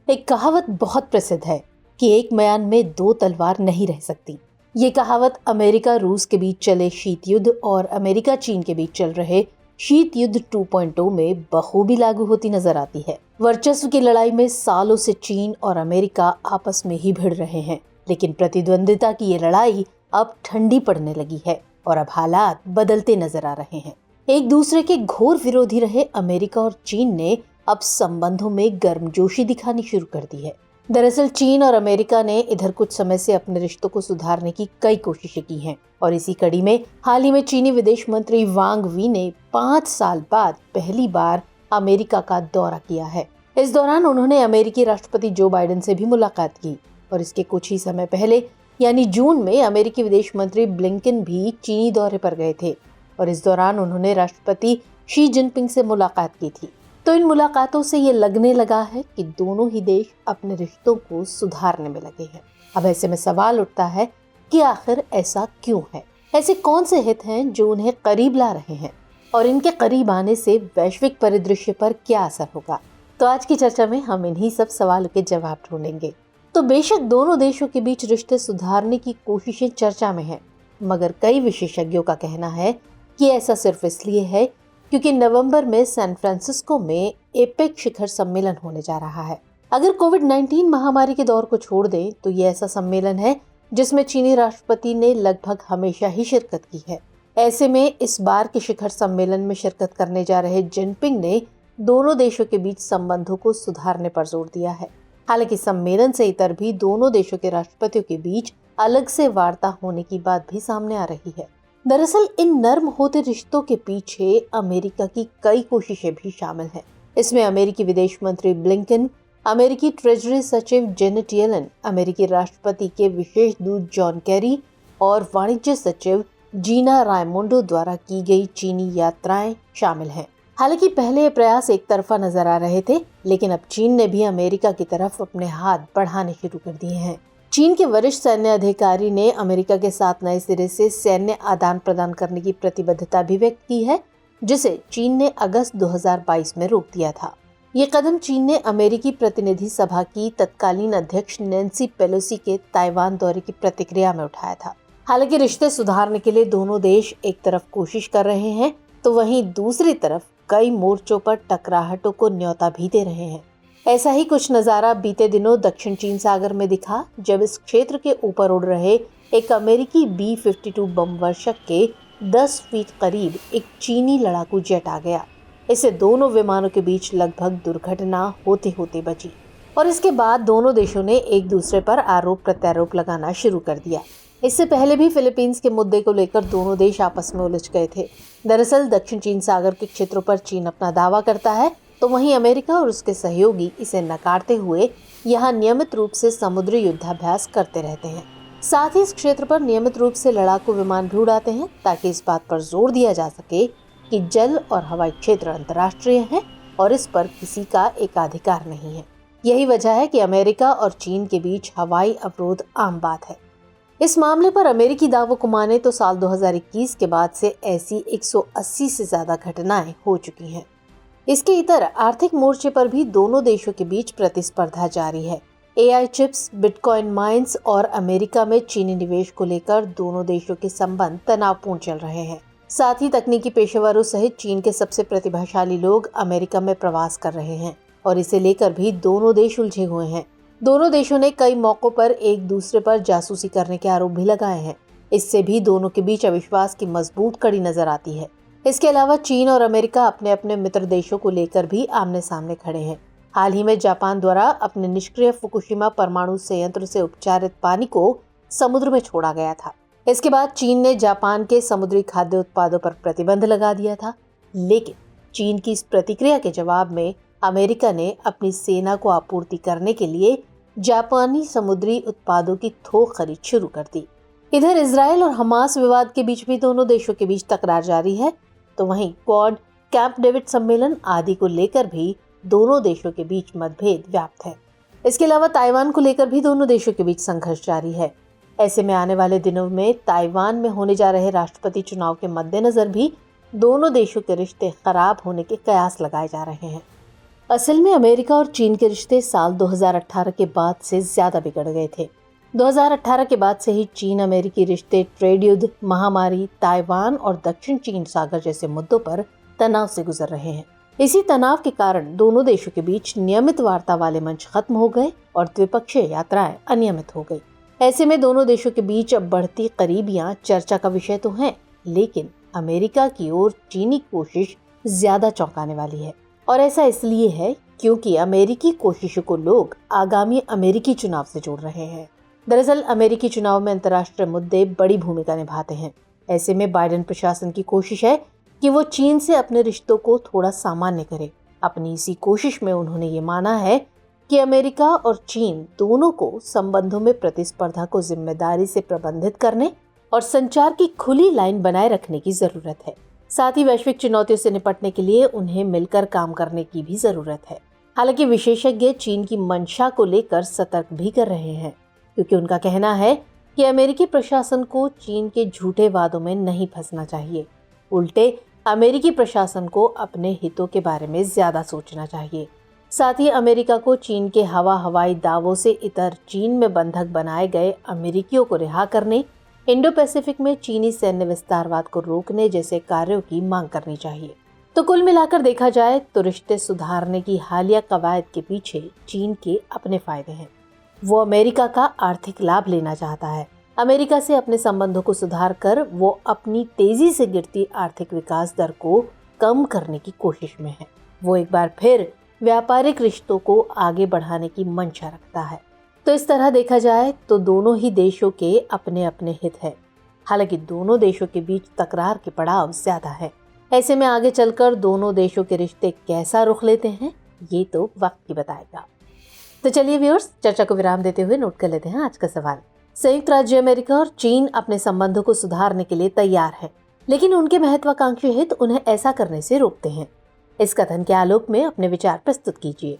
एक कहावत बहुत प्रसिद्ध है कि एक म्यान में दो तलवार नहीं रह सकती। ये कहावत अमेरिका रूस के बीच चले शीत युद्ध और अमेरिका चीन के बीच चल रहे शीत युद्ध 2.0 में बखूबी लागू होती नजर आती है। वर्चस्व की लड़ाई में सालों से चीन और अमेरिका आपस में ही भिड़ रहे हैं, लेकिन प्रतिद्वंदिता की ये लड़ाई अब ठंडी पड़ने लगी है और अब हालात बदलते नजर आ रहे हैं। एक दूसरे के घोर विरोधी रहे अमेरिका और चीन ने अब संबंधों में गर्मजोशी दिखानी शुरू कर दी है। दरअसल चीन और अमेरिका ने इधर कुछ समय से अपने रिश्तों को सुधारने की कई कोशिशें की हैं और इसी कड़ी में हाल ही में चीनी विदेश मंत्री वांग वी ने 5 साल बाद पहली बार अमेरिका का दौरा किया है। इस दौरान उन्होंने अमेरिकी राष्ट्रपति जो बाइडेन से भी मुलाकात की और इसके कुछ ही समय पहले यानी जून में अमेरिकी विदेश मंत्री ब्लिंकन भी चीनी दौरे पर गए थे और इस दौरान उन्होंने राष्ट्रपति शी जिनपिंग से मुलाकात की थी। तो इन मुलाकातों से ये लगने लगा है कि दोनों ही देश अपने रिश्तों को सुधारने में लगे हैं। अब ऐसे में सवाल उठता है कि आखिर ऐसा क्यों है? ऐसे कौन से हित हैं जो उन्हें करीब ला रहे हैं और इनके करीब आने से वैश्विक परिदृश्य पर क्या असर होगा? तो आज की चर्चा में हम इन्हीं सब सवालों के जवाब ढूंढेंगे। तो बेशक दोनों देशों के बीच रिश्ते सुधारने की कोशिशें चर्चा में हैं, मगर कई विशेषज्ञों का कहना है कि ऐसा सिर्फ इसलिए है क्योंकि नवंबर में सैन फ्रांसिस्को में एपेक शिखर सम्मेलन होने जा रहा है। अगर कोविड-19 महामारी के दौर को छोड़ दें तो ये ऐसा सम्मेलन है जिसमें चीनी राष्ट्रपति ने लगभग हमेशा ही शिरकत की है। ऐसे में इस बार के शिखर सम्मेलन में शिरकत करने जा रहे जिनपिंग ने दोनों देशों के बीच संबंधों को सुधारने पर जोर दिया है। हालांकि सम्मेलन से इतर भी दोनों देशों के राष्ट्रपतियों के बीच अलग से वार्ता होने की बात भी सामने आ रही है। दरअसल इन नर्म होते रिश्तों के पीछे अमेरिका की कई कोशिशें भी शामिल हैं। इसमें अमेरिकी विदेश मंत्री ब्लिंकन, अमेरिकी ट्रेजरी सचिव जेनेट येलन, अमेरिकी राष्ट्रपति के विशेष दूत जॉन कैरी और वाणिज्य सचिव जीना रायमोंडो द्वारा की गई चीनी यात्राएं शामिल हैं। हालांकि पहले ये प्रयास एक तरफा नजर आ रहे थे, लेकिन अब चीन ने भी अमेरिका की तरफ अपने हाथ बढ़ाने शुरू कर दिए हैं। चीन के वरिष्ठ सैन्य अधिकारी ने अमेरिका के साथ नए सिरे से सैन्य आदान प्रदान करने की प्रतिबद्धता भी व्यक्त की है, जिसे चीन ने अगस्त 2022 में रोक दिया था। ये कदम चीन ने अमेरिकी प्रतिनिधि सभा की तत्कालीन अध्यक्ष नैन्सी पेलोसी के ताइवान दौरे की प्रतिक्रिया में उठाया था। हालांकि रिश्ते सुधारने के लिए दोनों देश एक तरफ कोशिश कर रहे हैं तो वहीं दूसरी तरफ कई मोर्चों पर टकराहटों को न्योता भी दे रहे हैं। ऐसा ही कुछ नजारा बीते दिनों दक्षिण चीन सागर में दिखा, जब इस क्षेत्र के ऊपर उड़ रहे एक अमेरिकी B-52 बम वर्षक के 10 फीट करीब एक चीनी लड़ाकू जेट आ गया। इससे दोनों विमानों के बीच लगभग दुर्घटना होते होते बची और इसके बाद दोनों देशों ने एक दूसरे पर आरोप प्रत्यारोप लगाना शुरू कर दिया। इससे पहले भी फिलीपींस के मुद्दे को लेकर दोनों देश आपस में उलझ गए थे। दरअसल दक्षिण चीन सागर के क्षेत्रों पर चीन अपना दावा करता है, तो वहीं अमेरिका और उसके सहयोगी इसे नकारते हुए यहाँ नियमित रूप से समुद्री युद्धाभ्यास करते रहते हैं। साथ ही इस क्षेत्र पर नियमित रूप से लड़ाकू विमान भी उड़ाते हैं ताकि इस बात पर जोर दिया जा सके कि जल और हवाई क्षेत्र अंतर्राष्ट्रीय है और इस पर किसी का एकाधिकार नहीं है। यही वजह है कि अमेरिका और चीन के बीच हवाई अवरोध आम बात है। इस मामले पर अमेरिकी दावों को माने तो साल 2021 के बाद से ऐसी 180 से ज्यादा घटनाएं हो चुकी हैं। इसके इतर आर्थिक मोर्चे पर भी दोनों देशों के बीच प्रतिस्पर्धा जारी है। AI चिप्स, बिटकॉइन माइंस और अमेरिका में चीनी निवेश को लेकर दोनों देशों के संबंध तनावपूर्ण चल रहे हैं। साथ ही तकनीकी पेशेवरों सहित चीन के सबसे प्रतिभाशाली लोग अमेरिका में प्रवास कर रहे हैं और इसे लेकर भी दोनों देश उलझे हुए हैं। दोनों देशों ने कई मौकों पर एक दूसरे पर जासूसी करने के आरोप भी लगाए हैं। इससे भी दोनों के बीच अविश्वास की मजबूत कड़ी नजर आती है। इसके अलावा चीन और अमेरिका अपने अपने मित्र देशों को लेकर भी आमने सामने खड़े हैं। हाल ही में जापान द्वारा अपने निष्क्रिय फुकुशिमा परमाणु संयंत्र से उपचारित पानी को समुद्र में छोड़ा गया था। इसके बाद चीन ने जापान के समुद्री खाद्य उत्पादों पर प्रतिबंध लगा दिया था, लेकिन चीन की इस प्रतिक्रिया के जवाब में अमेरिका ने अपनी सेना को आपूर्ति करने के लिए जापानी समुद्री उत्पादों की थोक खरीद शुरू कर दी। इधर इजराइल और हमास विवाद के बीच भी दोनों देशों के बीच तकरार जारी है, तो वहीं क्वाड, कैंप डेविड सम्मेलन आदि को लेकर भी दोनों देशों के बीच मतभेद व्याप्त है। इसके अलावा ताइवान को लेकर भी दोनों देशों के बीच संघर्ष जारी है। ऐसे में आने वाले दिनों में ताइवान में होने जा रहे राष्ट्रपति चुनाव के मद्देनजर भी दोनों देशों के रिश्ते खराब होने के कयास लगाए जा रहे हैं। असल में अमेरिका और चीन के रिश्ते साल 2018 के बाद से ज्यादा बिगड़ गए थे। 2018 के बाद से ही चीन अमेरिकी रिश्ते ट्रेड युद्ध, महामारी, ताइवान और दक्षिण चीन सागर जैसे मुद्दों पर तनाव से गुजर रहे हैं। इसी तनाव के कारण दोनों देशों के बीच नियमित वार्ता वाले मंच खत्म हो गए और द्विपक्षीय यात्राएं अनियमित हो गई। ऐसे में दोनों देशों के बीच अब बढ़ती करीबियां चर्चा का विषय तो हैं, लेकिन अमेरिका की ओर चीनी कोशिश ज्यादा चौंकाने वाली है। और ऐसा इसलिए है क्योंकि अमेरिकी कोशिशों को लोग आगामी अमेरिकी चुनाव से जोड़ रहे हैं। दरअसल अमेरिकी चुनाव में अंतर्राष्ट्रीय मुद्दे बड़ी भूमिका निभाते हैं। ऐसे में बाइडेन प्रशासन की कोशिश है कि वो चीन से अपने रिश्तों को थोड़ा सामान्य करे। अपनी इसी कोशिश में उन्होंने ये माना है कि अमेरिका और चीन दोनों को संबंधों में प्रतिस्पर्धा को जिम्मेदारी से प्रबंधित करने और संचार की खुली लाइन बनाए रखने की जरूरत है। साथ ही वैश्विक चुनौतियों से निपटने के लिए उन्हें मिलकर काम करने की भी जरूरत है। हालांकि विशेषज्ञ चीन की मंशा को लेकर सतर्क भी कर रहे हैं, क्योंकि उनका कहना है कि अमेरिकी प्रशासन को चीन के झूठे वादों में नहीं फंसना चाहिए। उल्टे अमेरिकी प्रशासन को अपने हितों के बारे में ज्यादा सोचना चाहिए। साथ ही अमेरिका को चीन के हवाई दावों से इतर चीन में बंधक बनाए गए अमेरिकियों को रिहा करने, इंडो पैसिफिक में चीनी सैन्य विस्तारवाद को रोकने जैसे कार्यों की मांग करनी चाहिए। तो कुल मिलाकर देखा जाए तो रिश्ते सुधारने की हालिया कवायद के पीछे चीन के अपने फायदे हैं। वो अमेरिका का आर्थिक लाभ लेना चाहता है। अमेरिका से अपने संबंधों को सुधार कर वो अपनी तेजी से गिरती आर्थिक विकास दर को कम करने की कोशिश में है। वो एक बार फिर व्यापारिक रिश्तों को आगे बढ़ाने की मंशा रखता है। तो इस तरह देखा जाए तो दोनों ही देशों के अपने अपने हित है। हालांकि दोनों देशों के बीच तकरार के पड़ाव ज्यादा है। ऐसे में आगे चलकर दोनों देशों के रिश्ते कैसा रुख लेते हैं, ये तो वक्त ही बताएगा। तो चलिए व्यूअर्स, चर्चा को विराम देते हुए नोट कर लेते हैं आज का सवाल। संयुक्त राज्य अमेरिका और चीन अपने संबंधों को सुधारने के लिए तैयार है, लेकिन उनके महत्वाकांक्षी हित उन्हें ऐसा करने से रोकते हैं। इस कथन के आलोक में अपने विचार प्रस्तुत कीजिए।